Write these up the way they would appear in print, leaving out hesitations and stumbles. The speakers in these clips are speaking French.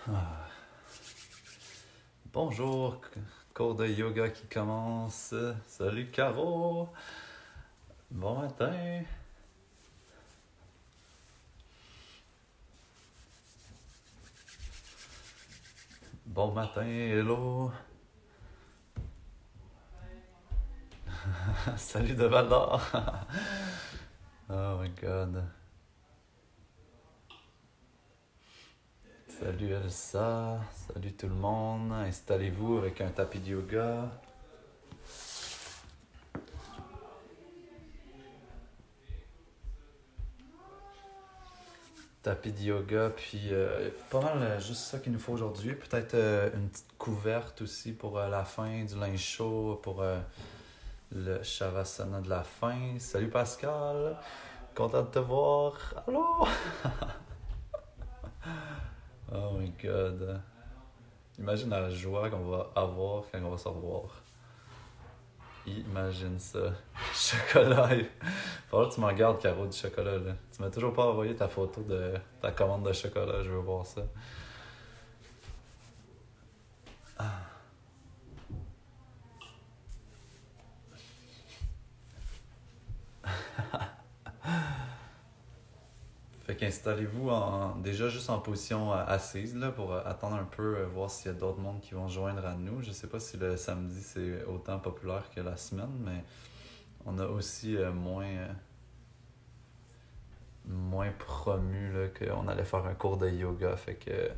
Ah. Bonjour, cours de yoga qui commence. Salut Caro. Bon matin. Bon matin, hello. Salut de Val d'Or. Oh my god. Salut Elsa. Salut tout le monde. Installez-vous avec un tapis de yoga. Tapis de yoga, puis pas mal juste ça qu'il nous faut aujourd'hui. Peut-être une petite couverte aussi pour la fin, du linge chaud pour le Shavasana de la fin. Salut Pascal, content de te voir. Allô? Oh my god. Imagine la joie qu'on va avoir quand on va se revoir. Imagine ça. Chocolat. Il faudra que tu m'en gardes, Caro, du chocolat. Là. Tu m'as toujours pas envoyé ta photo de ta commande de chocolat. Je veux voir ça. Fait qu'installez-vous déjà juste en position assise là, pour attendre un peu, voir s'il y a d'autres mondes qui vont joindre à nous. Je sais pas si le samedi c'est autant populaire que la semaine, mais on a aussi moins promu là, qu'on allait faire un cours de yoga. Fait que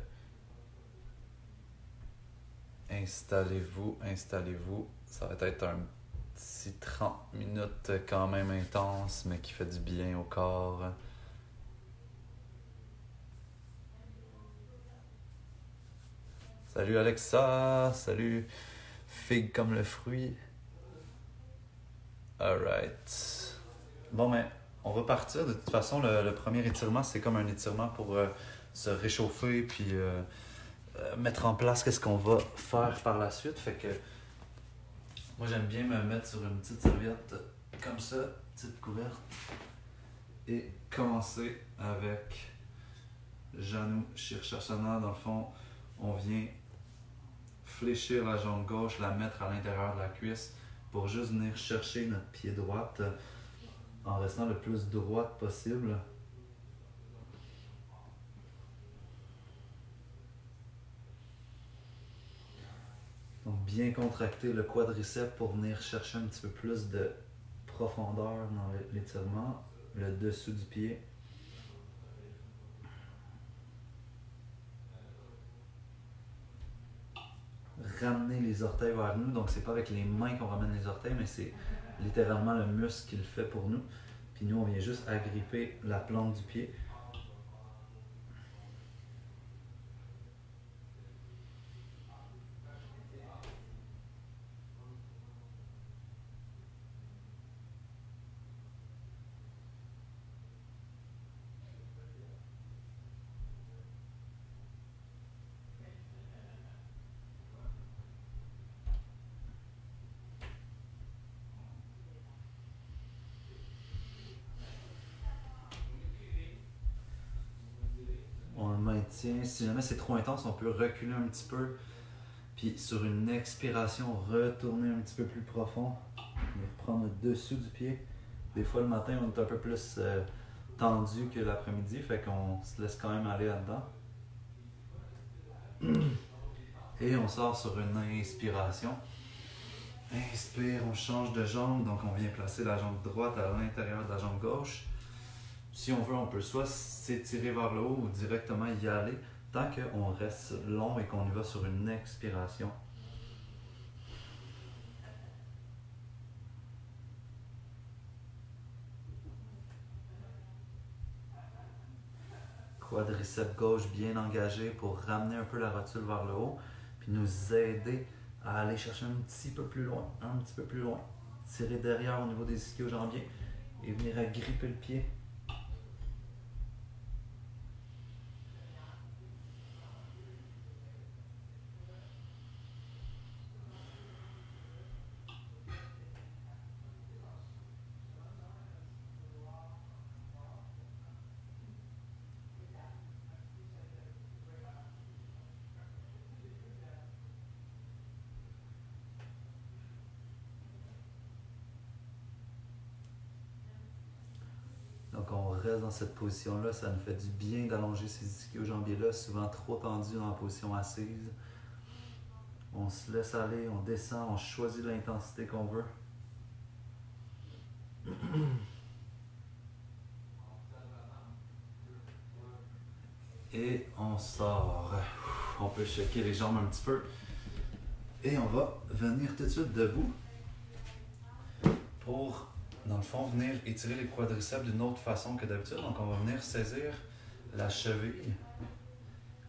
installez-vous. Ça va être un petit 30 minutes quand même intense, mais qui fait du bien au corps. Salut Alexa, salut Figue comme le fruit. Alright. Bon, mais on va partir. De toute façon, le premier étirement, c'est comme un étirement pour se réchauffer puis mettre en place qu'est-ce qu'on va faire par la suite. Fait que moi, j'aime bien me mettre sur une petite serviette comme ça, petite couverte, et commencer avec Janu Shirshasana. Dans le fond, on vient fléchir la jambe gauche, la mettre à l'intérieur de la cuisse pour juste venir chercher notre pied droit en restant le plus droite possible. Donc bien contracter le quadriceps pour venir chercher un petit peu plus de profondeur dans l'étirement, le dessous du pied. Ramener les orteils vers nous, donc c'est pas avec les mains qu'on ramène les orteils, mais c'est littéralement le muscle qui le fait pour nous. Puis nous, on vient juste agripper la plante du pied. On le maintient. Si jamais c'est trop intense, on peut reculer un petit peu. Puis sur une expiration, retourner un petit peu plus profond. Et reprendre le dessous du pied. Des fois le matin, on est un peu plus tendu que l'après-midi, fait qu'on se laisse quand même aller là-dedans. Et on sort sur une inspiration. Inspire, on change de jambe, donc on vient placer la jambe droite à l'intérieur de la jambe gauche. Si on veut, on peut soit s'étirer vers le haut ou directement y aller, tant qu'on reste long et qu'on y va sur une expiration. Quadriceps gauche bien engagé pour ramener un peu la rotule vers le haut, puis nous aider à aller chercher un petit peu plus loin, un petit peu plus loin. Tirer derrière au niveau des ischio-jambiers et venir agripper le pied. on reste dans cette position-là. Ça nous fait du bien d'allonger ces ischio-jambiers-là, souvent trop tendus dans la position assise. On se laisse aller, on descend, on choisit l'intensité qu'on veut. Et on sort. On peut checker les jambes un petit peu. Et on va venir tout de suite debout pour, dans le fond, venir étirer les quadriceps d'une autre façon que d'habitude. Donc on va venir saisir la cheville.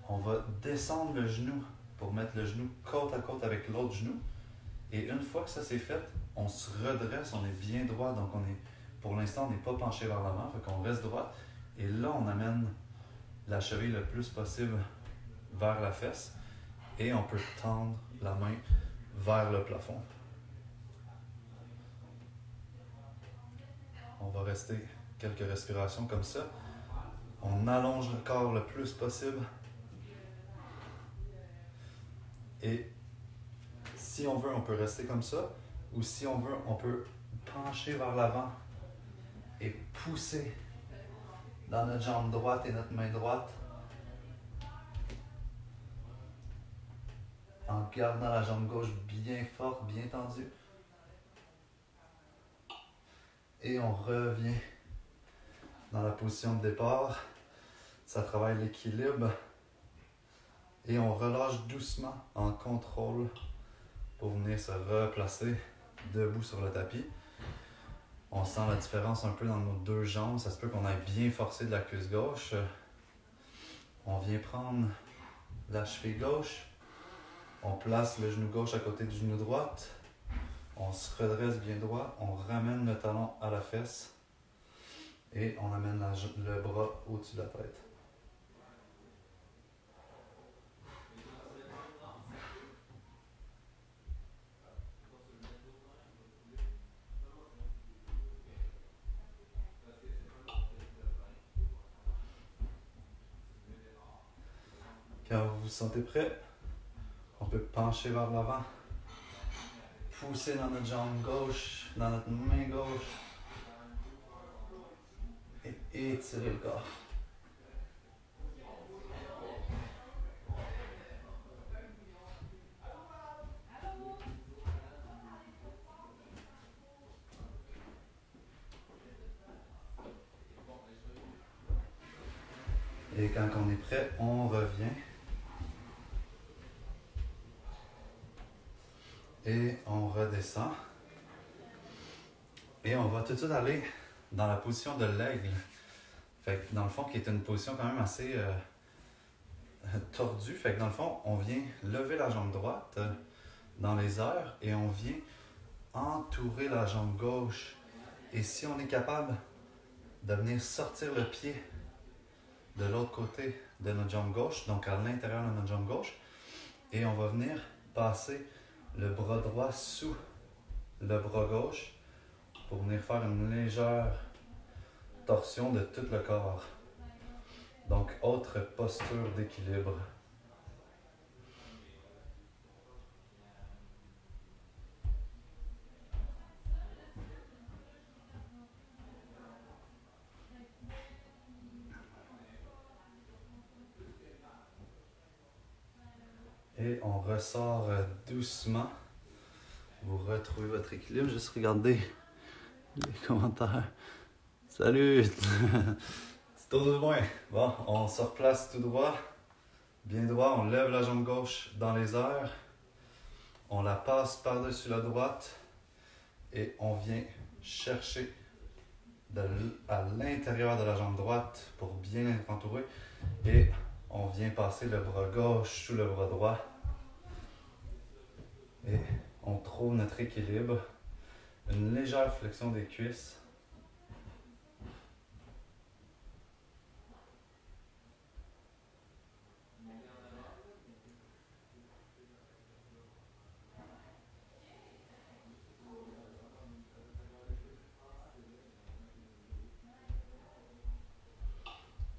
On va descendre le genou pour mettre le genou côte à côte avec l'autre genou. Et une fois que ça c'est fait, on se redresse, on est bien droit. Donc pour l'instant, on n'est pas penché vers l'avant, fait qu'on reste droit. Et là, on amène la cheville le plus possible vers la fesse. Et on peut tendre la main vers le plafond. On va rester quelques respirations comme ça. On allonge le corps le plus possible. Et si on veut, on peut rester comme ça. Ou si on veut, on peut pencher vers l'avant et pousser dans notre jambe droite et notre main droite en gardant la jambe gauche bien forte, bien tendue. Et on revient dans la position de départ. Ça travaille l'équilibre. Et on relâche doucement en contrôle pour venir se replacer debout sur le tapis. On sent la différence un peu dans nos deux jambes. Ça se peut qu'on aille bien forcer de la cuisse gauche. On vient prendre la cheville gauche. On place le genou gauche à côté du genou droite. On se redresse bien droit. On ramène le talon à la fesse. Et on amène le bras au-dessus de la tête. Quand vous vous sentez prêt, on peut pencher vers l'avant, pousser dans notre jambe gauche, dans notre main gauche et étirer le corps. Et quand on est prêt, on revient. Et on redescend. Et on va tout de suite aller dans la position de l'aigle. Fait que dans le fond, qui est une position quand même assez tordue. Fait que dans le fond, on vient lever la jambe droite dans les airs et on vient entourer la jambe gauche. Et si on est capable de venir sortir le pied de l'autre côté de notre jambe gauche, donc à l'intérieur de notre jambe gauche, et on va venir passer le bras droit sous le bras gauche pour venir faire une légère torsion de tout le corps. Donc, autre posture d'équilibre. Et on ressort doucement. Vous retrouvez votre équilibre. Juste regardez les commentaires. Salut! C'est tout de moins. Bon, on se replace tout droit. Bien droit, on lève la jambe gauche dans les airs. On la passe par-dessus la droite. Et on vient chercher à l'intérieur de la jambe droite pour bien être entouré. Et on vient passer le bras gauche sous le bras droit. Et on trouve notre équilibre. Une légère flexion des cuisses.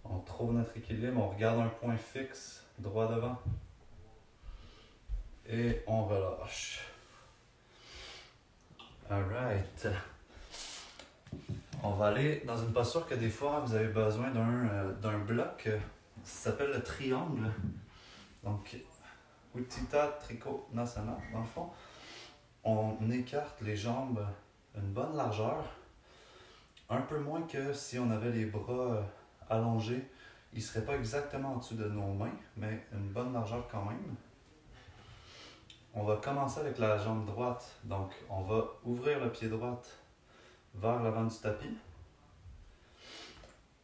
On trouve notre équilibre, on regarde un point fixe, droit devant. Et on relâche. Alright. On va aller dans une posture que des fois vous avez besoin d'un bloc. Ça s'appelle le triangle. Donc, Utthita Trikonasana. Dans le fond, on écarte les jambes une bonne largeur. Un peu moins que si on avait les bras allongés. Ils ne seraient pas exactement en dessous de nos mains, mais une bonne largeur quand même. On va commencer avec la jambe droite. Donc, on va ouvrir le pied droit vers l'avant du tapis.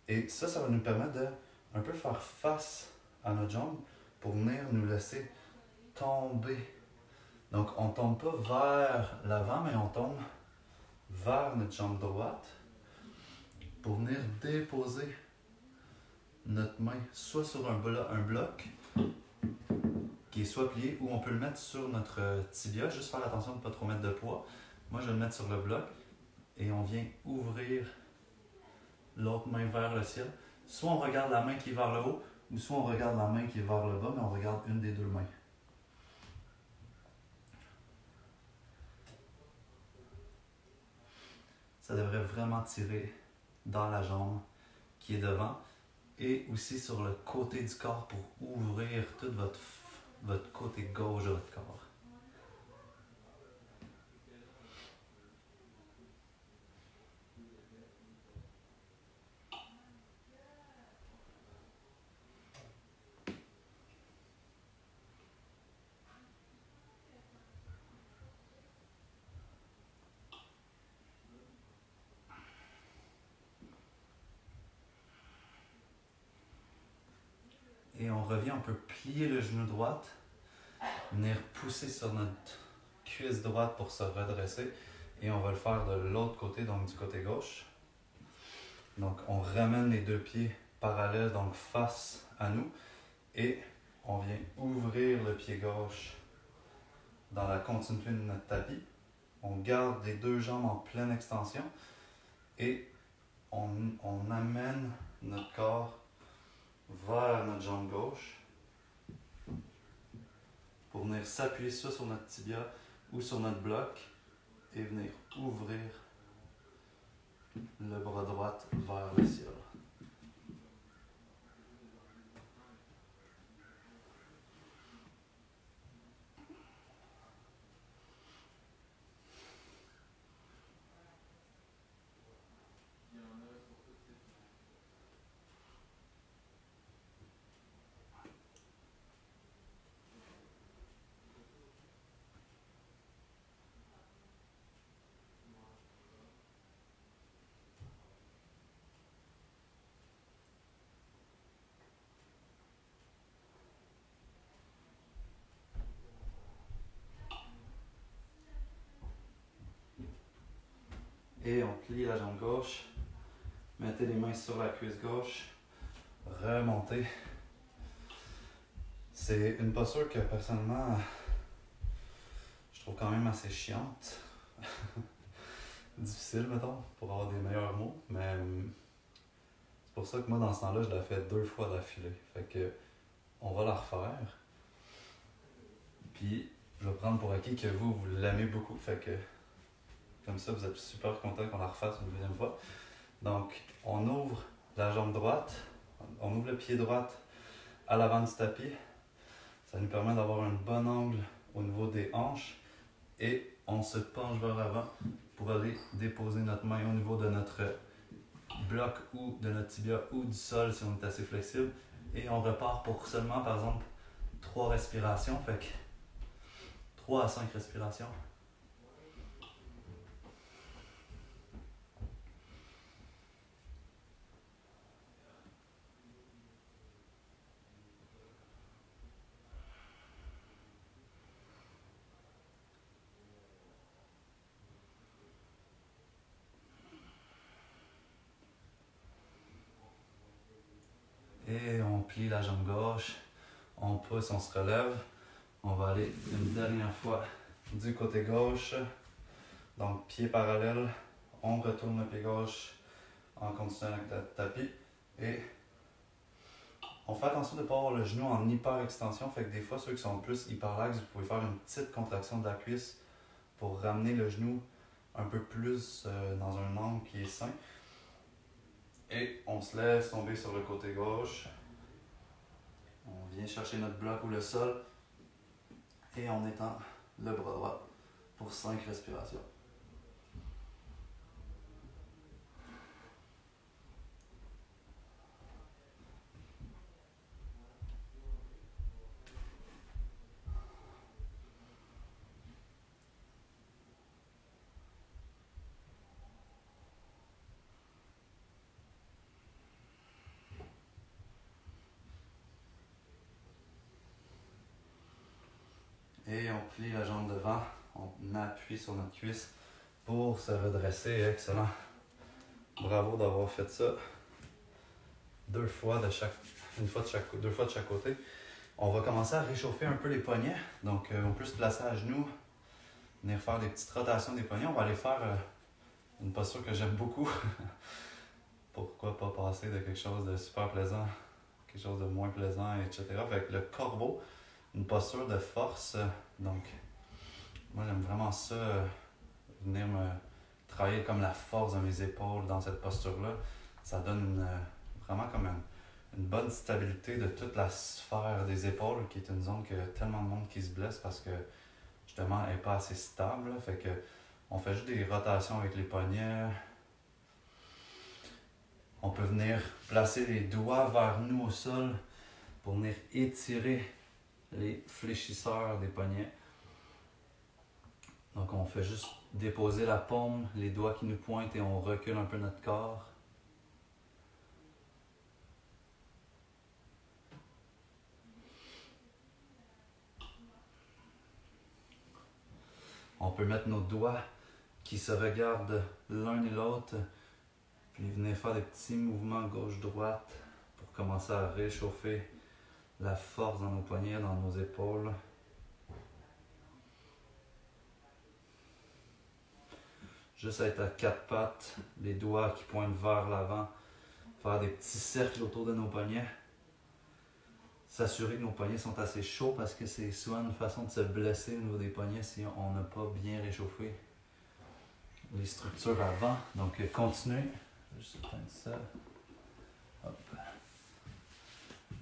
Et ça va nous permettre de un peu faire face à notre jambe pour venir nous laisser tomber. Donc, on ne tombe pas vers l'avant, mais on tombe vers notre jambe droite pour venir déposer notre main soit sur un bloc qui est soit plié ou on peut le mettre sur notre tibia. Juste faire attention de ne pas trop mettre de poids. Moi, je vais le mettre sur le bloc et on vient ouvrir l'autre main vers le ciel. Soit on regarde la main qui est vers le haut ou soit on regarde la main qui est vers le bas, mais on regarde une des deux mains. Ça devrait vraiment tirer dans la jambe qui est devant et aussi sur le côté du corps pour ouvrir tout votre côté gauche de votre corps. Et on revient, on peut plier le genou droit, venir pousser sur notre cuisse droite pour se redresser. Et on va le faire de l'autre côté, donc du côté gauche. Donc on ramène les deux pieds parallèles, donc face à nous. Et on vient ouvrir le pied gauche dans la continuité de notre tapis. On garde les deux jambes en pleine extension. Et on amène notre corps vers notre jambe gauche pour venir s'appuyer soit sur notre tibia ou sur notre bloc et venir ouvrir le bras droit vers le ciel. Et on plie la jambe gauche. Mettez les mains sur la cuisse gauche. Remontez. C'est une posture que personnellement, je trouve quand même assez chiante. Difficile, mettons, pour avoir des meilleurs mots. Mais c'est pour ça que moi, dans ce temps-là, je la fais 2 fois d'affilée. Fait que on va la refaire. Puis, je vais prendre pour acquis que vous l'aimez beaucoup. Fait que, comme ça, vous êtes super content qu'on la refasse une deuxième fois. Donc, on ouvre la jambe droite. On ouvre le pied droit à l'avant du tapis. Ça nous permet d'avoir un bon angle au niveau des hanches. Et on se penche vers l'avant pour aller déposer notre main au niveau de notre bloc ou de notre tibia ou du sol si on est assez flexible. Et on repart pour seulement, par exemple, 3 respirations. Fait que 3 à 5 respirations. Et on plie la jambe gauche. On pousse, on se relève. On va aller une dernière fois du côté gauche. Donc, pied parallèle. On retourne le pied gauche en continuant avec le tapis. Et on fait attention de ne pas avoir le genou en hyper extension. Fait que des fois, ceux qui sont plus hyperlaxes, vous pouvez faire une petite contraction de la cuisse pour ramener le genou un peu plus dans un angle qui est sain. Et on se laisse tomber sur le côté gauche. On vient chercher notre bloc ou le sol. Et on étend le bras droit pour 5 respirations. Et on plie la jambe devant, on appuie sur notre cuisse pour se redresser. Excellent. Bravo d'avoir fait ça. Deux fois de chaque côté. On va commencer à réchauffer un peu les poignets. Donc, on peut se placer à genoux, venir faire des petites rotations des poignets. On va aller faire une posture que j'aime beaucoup. Pourquoi pas passer de quelque chose de super plaisant, quelque chose de moins plaisant, etc. Avec le corbeau, une posture de force. Donc, moi j'aime vraiment ça, venir me travailler comme la force de mes épaules dans cette posture-là. Ça donne vraiment comme une bonne stabilité de toute la sphère des épaules, qui est une zone que tellement de monde qui se blesse parce que justement elle n'est pas assez stable. Fait que on fait juste des rotations avec les poignets. On peut venir placer les doigts vers nous au sol pour venir étirer les fléchisseurs des poignets. Donc on fait juste déposer la paume, les doigts qui nous pointent et on recule un peu notre corps. On peut mettre nos doigts qui se regardent l'un et l'autre, puis venir faire des petits mouvements gauche-droite pour commencer à réchauffer la force dans nos poignets, dans nos épaules. Juste être à quatre pattes, les doigts qui pointent vers l'avant, faire des petits cercles autour de nos poignets. S'assurer que nos poignets sont assez chauds parce que c'est souvent une façon de se blesser au niveau des poignets si on n'a pas bien réchauffé les structures avant. Donc continuez. Je vais juste éteindre ça. Hop.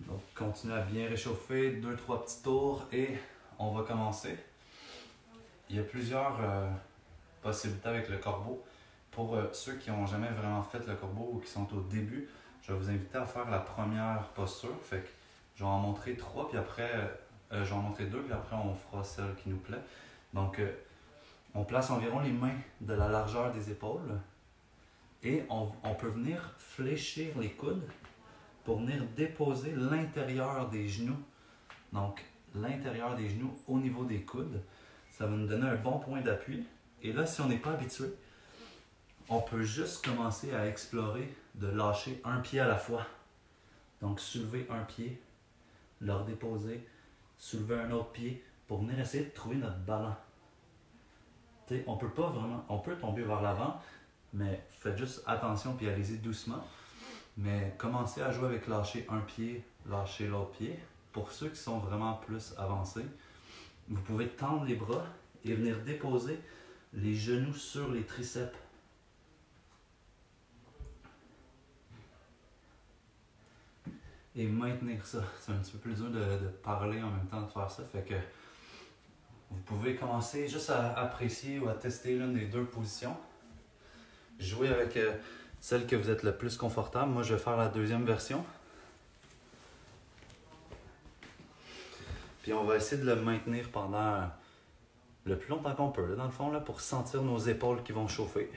Donc continuez à bien réchauffer, 2-3 petits tours et on va commencer. Il y a plusieurs possibilités avec le corbeau. Pour ceux qui n'ont jamais vraiment fait le corbeau ou qui sont au début, je vais vous inviter à faire la première posture. Fait que je vais en montrer 3, puis après, je vais en montrer 2, puis après on fera celle qui nous plaît. Donc, on place environ les mains de la largeur des épaules et on peut venir fléchir les coudes pour venir déposer l'intérieur des genoux. Donc, l'intérieur des genoux au niveau des coudes. Ça va nous donner un bon point d'appui. Et là, si on n'est pas habitué, on peut juste commencer à explorer de lâcher un pied à la fois. Donc, soulever un pied, le redéposer, soulever un autre pied pour venir essayer de trouver notre ballon. T'sais, on peut pas vraiment, on peut tomber vers l'avant, mais faites juste attention puis allez-y doucement. Mais commencez à jouer avec lâcher un pied, lâcher l'autre pied. Pour ceux qui sont vraiment plus avancés, vous pouvez tendre les bras et venir déposer les genoux sur les triceps. Et maintenir ça. C'est un petit peu plus dur de parler en même temps de faire ça. Fait que vous pouvez commencer juste à apprécier ou à tester l'une des deux positions. Jouez avec celle que vous êtes le plus confortable. Moi, je vais faire la deuxième version. Puis on va essayer de le maintenir pendant le plus longtemps qu'on peut, là, dans le fond, là, pour sentir nos épaules qui vont chauffer.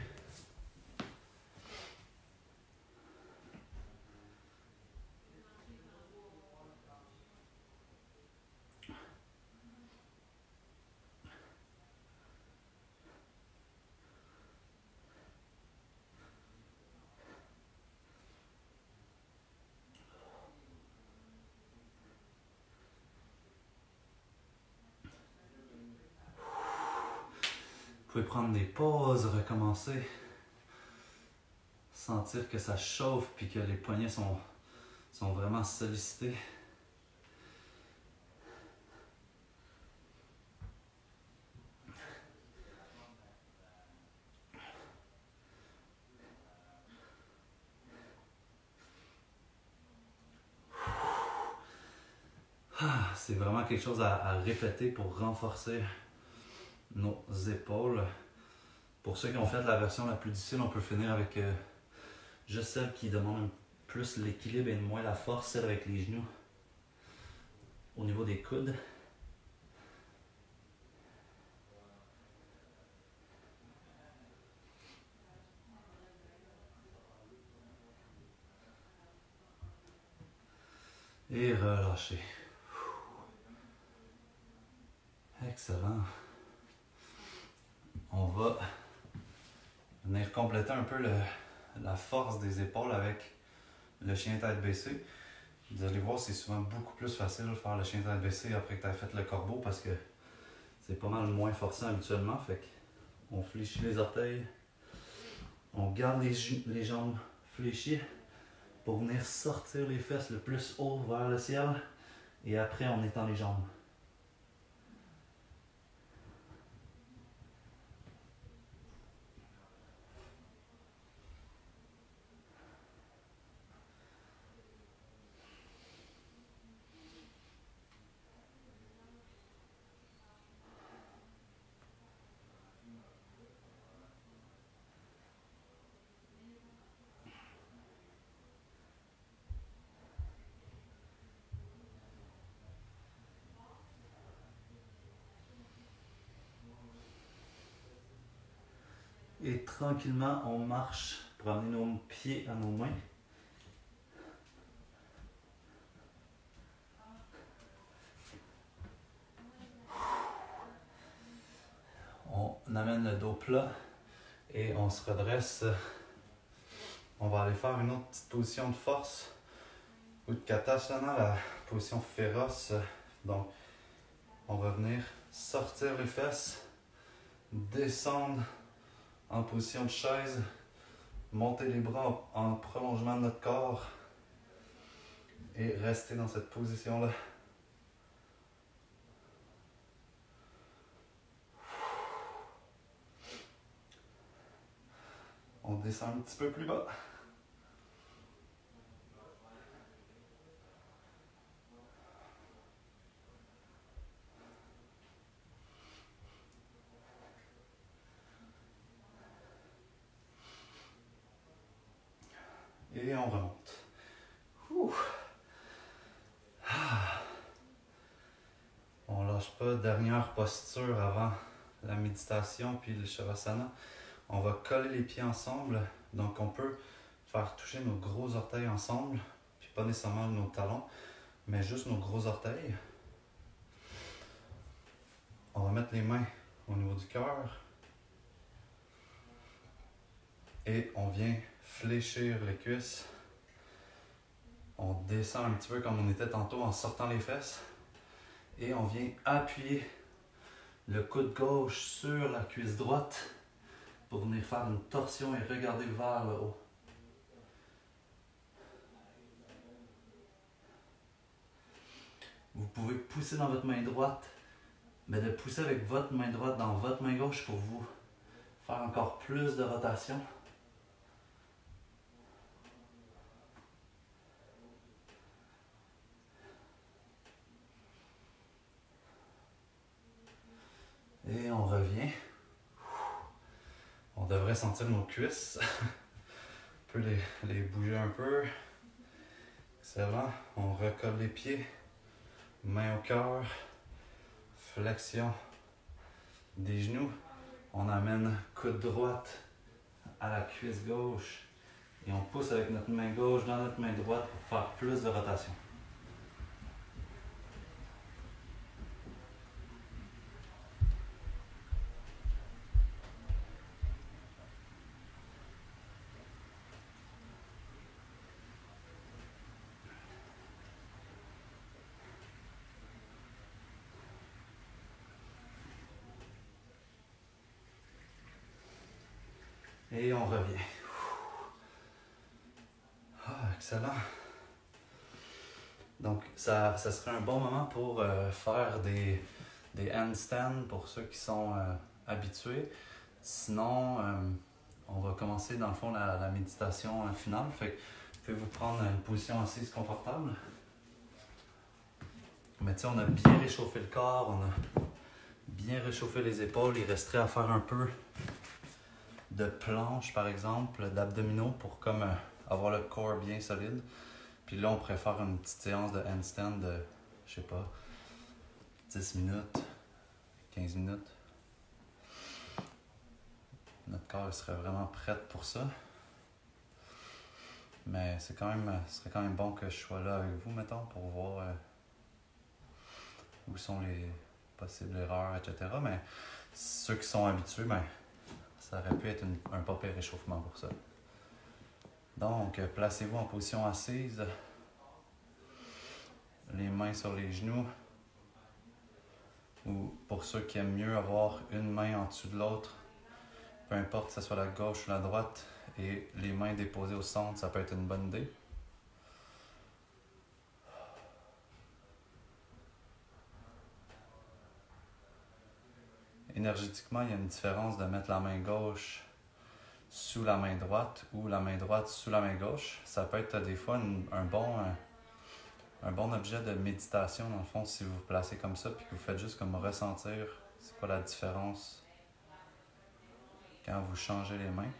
Vous pouvez prendre des pauses, recommencer. Sentir que ça chauffe puis que les poignets sont vraiment sollicités. C'est vraiment quelque chose à répéter pour renforcer nos épaules. Pour ceux qui ont fait la version la plus difficile, on peut finir avec juste celle qui demande plus l'équilibre et moins la force, celle avec les genoux au niveau des coudes. Et relâcher. Excellent. On va venir compléter un peu la force des épaules avec le chien tête baissée. Vous allez voir, c'est souvent beaucoup plus facile de faire le chien tête baissée après que tu as fait le corbeau parce que c'est pas mal moins forçant habituellement. Fait qu'on fléchit les orteils, on garde les jambes fléchies pour venir sortir les fesses le plus haut vers le ciel et après on étend les jambes. Et tranquillement, on marche pour amener nos pieds à nos mains. On amène le dos plat et on se redresse. On va aller faire une autre petite position de force. Utkatasana, la position féroce. Donc, on va venir sortir les fesses, descendre en position de chaise, monter les bras en prolongement de notre corps et rester dans cette position-là. On descend un petit peu plus bas. Et on remonte. On lâche pas. Dernière posture avant la méditation puis le Shavasana. On va coller les pieds ensemble. Donc on peut faire toucher nos gros orteils ensemble. Puis pas nécessairement nos talons, mais juste nos gros orteils. On va mettre les mains au niveau du cœur. Et on vient fléchir les cuisses. On descend un petit peu comme on était tantôt en sortant les fesses. Et on vient appuyer le coude gauche sur la cuisse droite pour venir faire une torsion et regarder vers le haut. Vous pouvez pousser dans votre main droite, mais de pousser avec votre main droite dans votre main gauche pour vous faire encore plus de rotation. Et on revient. On devrait sentir nos cuisses. On peut les bouger un peu. Excellent. On recolle les pieds. Main au cœur. Flexion des genoux. On amène coude droite à la cuisse gauche. Et on pousse avec notre main gauche dans notre main droite pour faire plus de rotation. Et on revient. Excellent. Donc, ça serait un bon moment pour faire des handstands pour ceux qui sont habitués. Sinon, on va commencer dans le fond la méditation finale. Fait que pouvez-vous prendre une position assise confortable. Mais tu sais, on a bien réchauffé le corps, on a bien réchauffé les épaules. Il resterait à faire un peu de planche, par exemple, d'abdominaux pour comme avoir le corps bien solide. Puis là, on pourrait faire une petite séance de handstand de, je sais pas, 10 minutes, 15 minutes. Notre corps serait vraiment prêt pour ça. Mais ce serait quand même bon que je sois là avec vous, mettons, pour voir où sont les possibles erreurs, etc. Mais ceux qui sont habitués, ben, ça aurait pu être un pas pire réchauffement pour ça. Donc, placez-vous en position assise, les mains sur les genoux, ou pour ceux qui aiment mieux avoir une main en dessous de l'autre, peu importe que ce soit la gauche ou la droite, et les mains déposées au centre, ça peut être une bonne idée. Énergétiquement, il y a une différence de mettre la main gauche sous la main droite ou la main droite sous la main gauche. Ça peut être des fois un bon objet de méditation, dans le fond, si vous vous placez comme ça, puis que vous faites juste comme ressentir c'est quoi la différence quand vous changez les mains.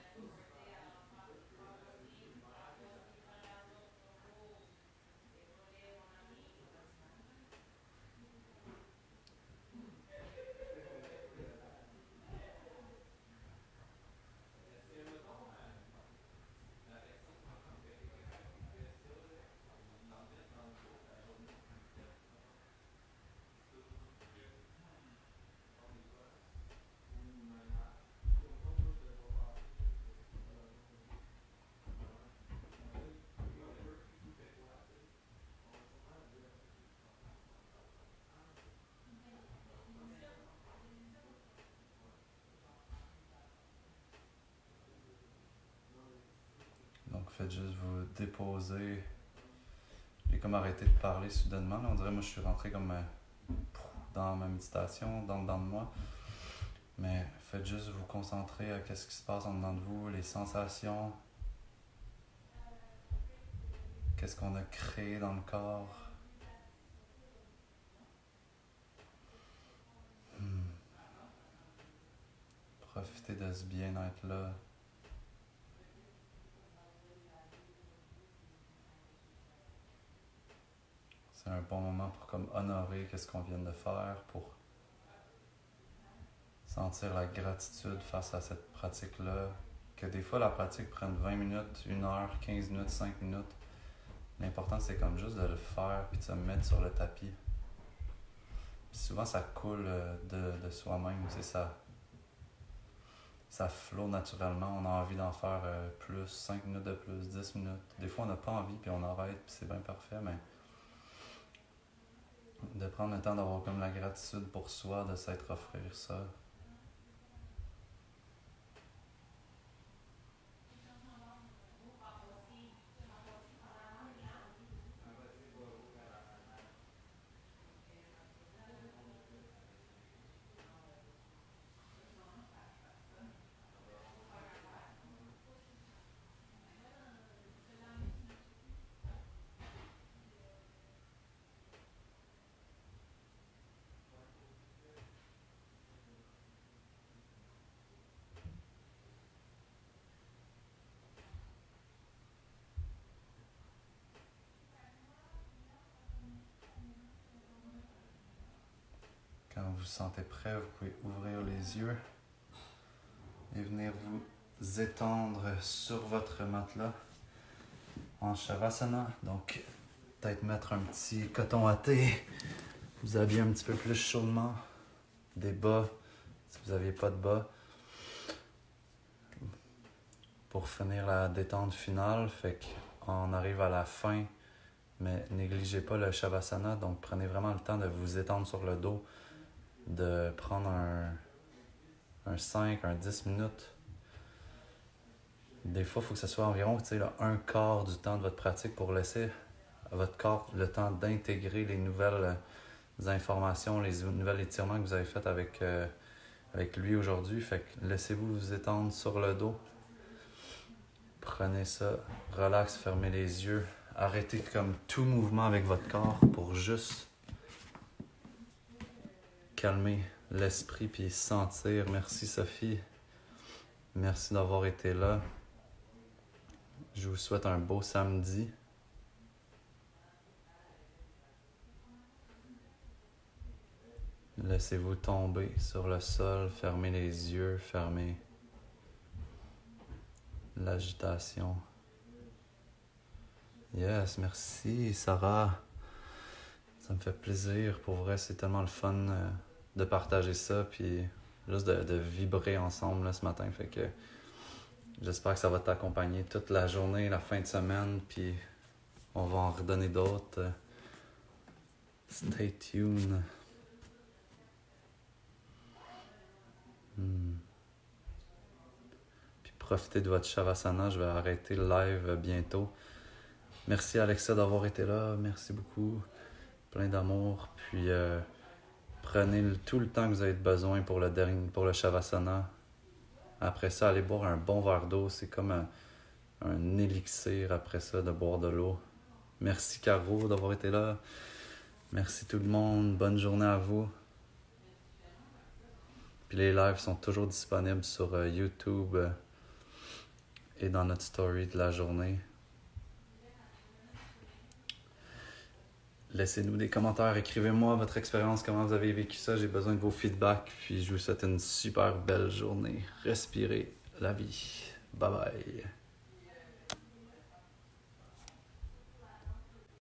Donc faites juste vous déposer. J'ai comme arrêté de parler soudainement. Là, on dirait moi je suis rentré comme dans ma méditation, dans de moi. Mais faites juste vous concentrer à ce qui se passe en dedans de vous, les sensations, qu'est-ce qu'on a créé dans le corps. Profitez de ce bien-être-là. C'est un bon moment pour comme honorer ce qu'on vient de faire, pour sentir la gratitude face à cette pratique-là. Que des fois la pratique prenne 20 minutes, 1 heure, 15 minutes, 5 minutes. L'important c'est comme juste de le faire puis de se mettre sur le tapis. Puis souvent ça coule de soi-même, tu sais, ça flotte naturellement, on a envie d'en faire plus, 5 minutes de plus, 10 minutes. Des fois on n'a pas envie puis on arrête puis c'est bien parfait, mais de prendre le temps d'avoir comme la gratitude pour soi, de s'être offrir ça. Quand vous vous sentez prêt, vous pouvez ouvrir les yeux et venir vous étendre sur votre matelas en Shavasana. Donc, peut-être mettre un petit coton à thé, vous habiller un petit peu plus chaudement, des bas si vous n'aviez pas de bas, pour finir la détente finale. Fait qu'on arrive à la fin, mais négligez pas le Shavasana. Donc, prenez vraiment le temps de vous étendre sur le dos, de prendre un 5, un 10 minutes. Des fois, il faut que ce soit environ un quart du temps de votre pratique pour laisser à votre corps le temps d'intégrer les nouvelles informations, les nouvelles étirements que vous avez fait avec lui aujourd'hui. Fait que laissez-vous vous étendre sur le dos. Prenez ça, relax, fermez les yeux. Arrêtez comme tout mouvement avec votre corps pour juste calmer l'esprit puis sentir. Merci Sophie. Merci d'avoir été là. Je vous souhaite un beau samedi. Laissez-vous tomber sur le sol, fermez les yeux, fermez l'agitation. Yes, merci Sarah. Ça me fait plaisir. Pour vrai, c'est tellement le fun de partager ça, puis juste de vibrer ensemble là, ce matin. Fait que j'espère que ça va t'accompagner toute la journée, la fin de semaine, puis on va en redonner d'autres. Stay tuned. Puis profitez de votre Shavasana. Je vais arrêter le live bientôt. Merci Alexa d'avoir été là. Merci beaucoup. Plein d'amour. Puis prenez tout le temps que vous avez besoin pour le Shavasana. Après ça, allez boire un bon verre d'eau. C'est comme un élixir après ça de boire de l'eau. Merci Caro d'avoir été là. Merci tout le monde. Bonne journée à vous. Puis les lives sont toujours disponibles sur YouTube et dans notre story de la journée. Laissez-nous des commentaires, écrivez-moi votre expérience, comment vous avez vécu ça. J'ai besoin de vos feedbacks. Puis je vous souhaite une super belle journée. Respirez la vie. Bye bye.